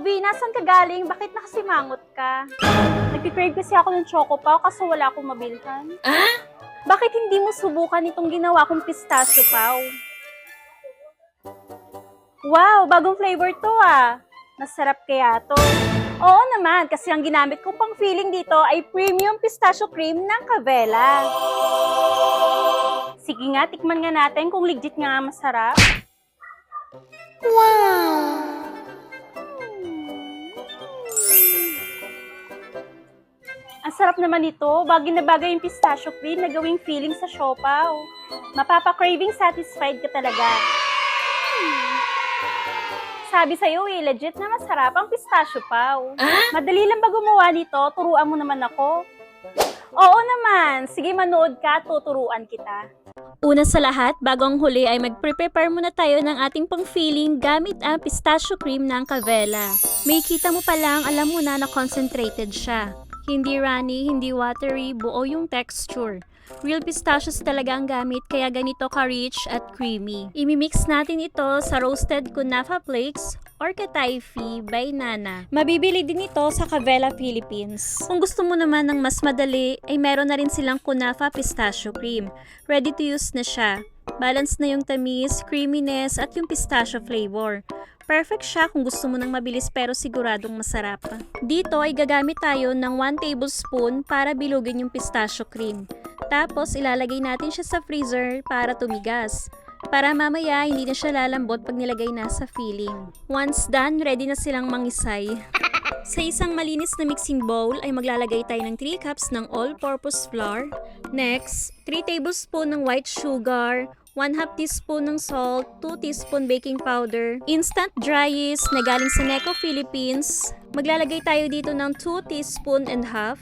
Ovi, nasan ka galing? Bakit nakasimangot ka? Nagpikrave kasi ako ng choco pao kaso wala akong mabilhan. Bakit hindi mo subukan itong ginawa kong pistachio pao? Wow, bagong flavor to ah. Masarap kaya to. Oo naman, kasi ang ginamit ko pang filling dito ay premium pistachio cream ng Cavella. Sige nga, tikman nga natin kung legit nga masarap. Wow! Ang sarap naman ito. Bagay na bagay yung pistachio cream na gawing filling sa siopaw. Mapapa-craving satisfied ka talaga. Sabi sa'yo legit na masarap ang pistachio pao. Madali lang ba gumawa nito? Turuan mo naman ako. Oo naman. Sige, manood ka at tuturuan kita. Una sa lahat, bago ang huli ay mag-prepare muna tayo ng ating pang-filling gamit ang pistachio cream ng Cavella. May kita mo pa lang, alam mo na concentrated siya. Hindi runny, hindi watery, buo yung texture. Real pistachios talaga ang gamit kaya ganito ka-rich at creamy. Imimix natin ito sa roasted kunafa flakes or kataifi by Nana. Mabibili din ito sa Cavella Philippines. Kung gusto mo naman ng mas madali, ay meron na rin silang kunafa pistachio cream. Ready to use na siya. Balance na yung tamis, creaminess at yung pistachio flavor. Perfect siya kung gusto mo ng mabilis pero siguradong masarap. Dito ay gagamit tayo ng 1 tablespoon para bilugin yung pistachio cream. Tapos ilalagay natin siya sa freezer para tumigas. Para mamaya hindi na siya lalambot pag nilagay na sa filling. Once done, ready na silang mangisay. Sa isang malinis na mixing bowl ay maglalagay tayo ng 3 cups ng all-purpose flour. Next, 3 tablespoon ng white sugar, 1/2 teaspoon ng salt, 2 teaspoon baking powder, instant dry yeast na galing sa Necco Philippines. Maglalagay tayo dito ng 2 teaspoon and half.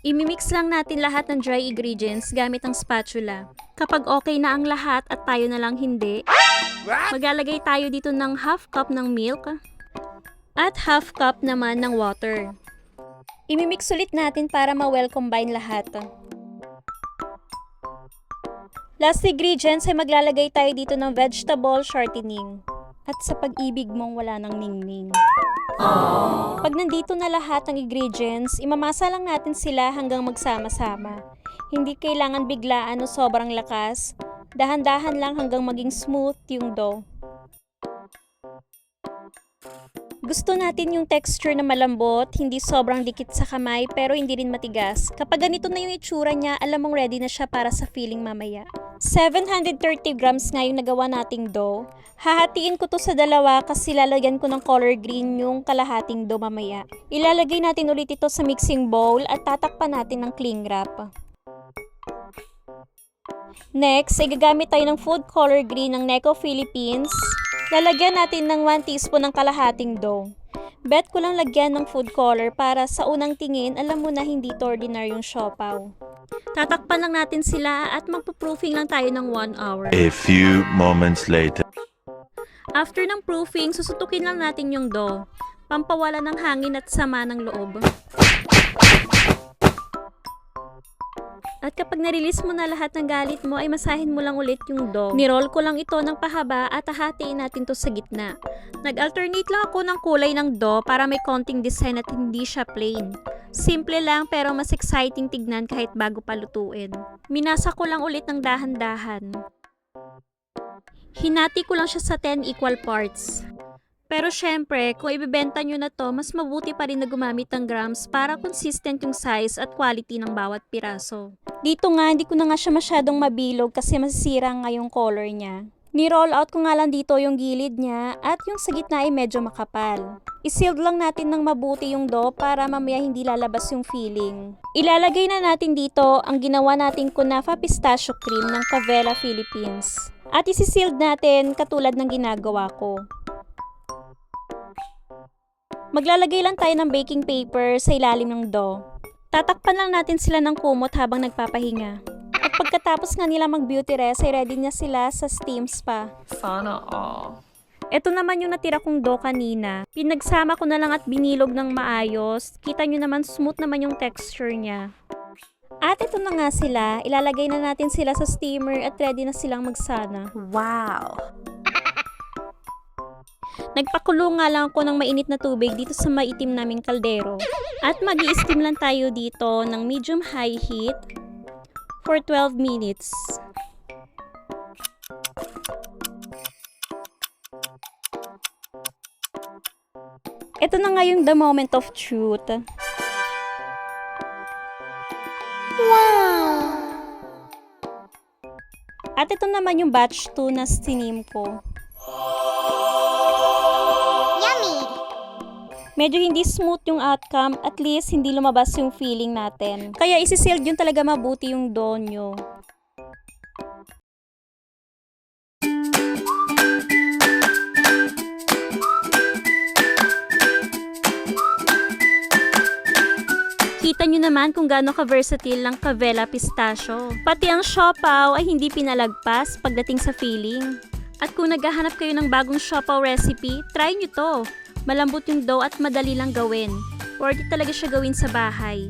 Imimix lang natin lahat ng dry ingredients gamit ang spatula. Kapag okay na ang lahat at tayo na lang hindi, maglalagay tayo dito ng 1/2 cup ng milk at 1/2 cup naman ng water. Imimix ulit natin para ma-well combine lahat. Last ingredients ay maglalagay tayo dito ng vegetable shortening. At sa pag-ibig mong wala ng ningning. Pag nandito na lahat ng ingredients, imamasa lang natin sila hanggang magsama-sama. Hindi kailangan biglaan o sobrang lakas. Dahan-dahan lang hanggang maging smooth yung dough. Gusto natin yung texture na malambot, hindi sobrang dikit sa kamay pero hindi rin matigas. Kapag ganito na yung itsura niya, alam mong ready na siya para sa filling mamaya. 730 grams nga yung nagawa nating dough. Hahatiin ko to sa dalawa kasi lalagyan ko ng color green yung kalahating dough mamaya. Ilalagay natin ulit ito sa mixing bowl at tatakpan natin ng cling wrap. Next, ay gagamit tayo ng food color green ng Necco Philippines. Lalagyan natin ng 1 teaspoon ng kalahating dough. Bet ko lang lagyan ng food color para sa unang tingin, alam mo na hindi to ordinaryong siopaw. Tatakpan lang natin sila at magpo-proofing lang tayo ng 1 hour. A few moments later. After ng proofing, susutukin lang natin yung dough. Pampawala ng hangin at sama ng loob. At kapag na-release mo na lahat ng galit mo, ay masahin mo lang ulit yung dough. Niroll ko lang ito ng pahaba at hahatiin natin to sa gitna. Nag-alternate lang ako ng kulay ng dough para may konting design at hindi siya plain. Simple lang pero mas exciting tignan kahit bago pa lutuin. Minasa ko lang ulit ng dahan-dahan. Hinati ko lang siya sa 10 equal parts. Pero syempre, kung ibebenta nyo na to, mas mabuti pa rin na gumamit ng grams para consistent yung size at quality ng bawat piraso. Dito nga, hindi ko na nga siya masyadong mabilog kasi masisira nga yung color niya. Ni-roll out ko nga lang dito yung gilid niya at yung sa gitna ay medyo makapal. I-sealed lang natin ng mabuti yung dough para mamaya hindi lalabas yung filling. Ilalagay na natin dito ang ginawa nating kunafa pistachio cream ng Cavella Philippines. At isi-sealed natin katulad ng ginagawa ko. Maglalagay lang tayo ng baking paper sa ilalim ng dough. Tatakpan lang natin sila ng kumot habang nagpapahinga. At pagkatapos nga nila mag-beauty rest, ay ready na sila sa steam spa. Sana all. Ito naman yung natira kong dough kanina. Pinagsama ko na lang at binilog ng maayos. Kita nyo naman smooth naman yung texture niya. At ito na nga sila. Ilalagay na natin sila sa steamer at ready na silang magsana. Wow. Nagpakulo nga lang ako ng mainit na tubig dito sa maitim naming kaldero. At mag-i-steam lang tayo dito ng medium-high heat for 12 minutes. Ito na nga yung the moment of truth. Wow! At ito naman yung batch 2 na stinim ko. Yummy! Medyo hindi smooth yung outcome, at least hindi lumabas yung feeling natin. Kaya isi-sealed yun talaga mabuti yung dough nyo. Kita nyo naman kung gaano ka-versatile ang Cavella Pistachio. Pati ang siopaw ay hindi pinalagpas pagdating sa feeling. At kung naghahanap kayo ng bagong siopaw recipe, try nyo to. Malambot yung dough at madali lang gawin. Worth it talaga siya gawin sa bahay.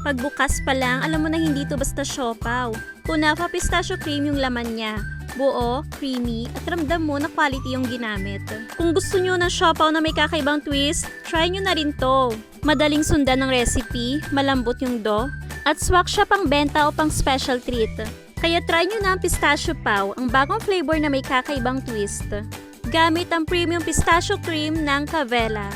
Pagbukas pa lang, alam mo na hindi to basta siopaw. Kunafa pistachio cream yung laman niya. Buo, creamy, at ramdam mo na quality yung ginamit. Kung gusto nyo ng siopaw na may kakaibang twist, try nyo na rin to. Madaling sundan ng recipe, malambot yung dough, at swak siya pang benta o pang special treat. Kaya try nyo na ang pistachio paw, ang bagong flavor na may kakaibang twist. Gamit ang premium pistachio cream ng Cavella.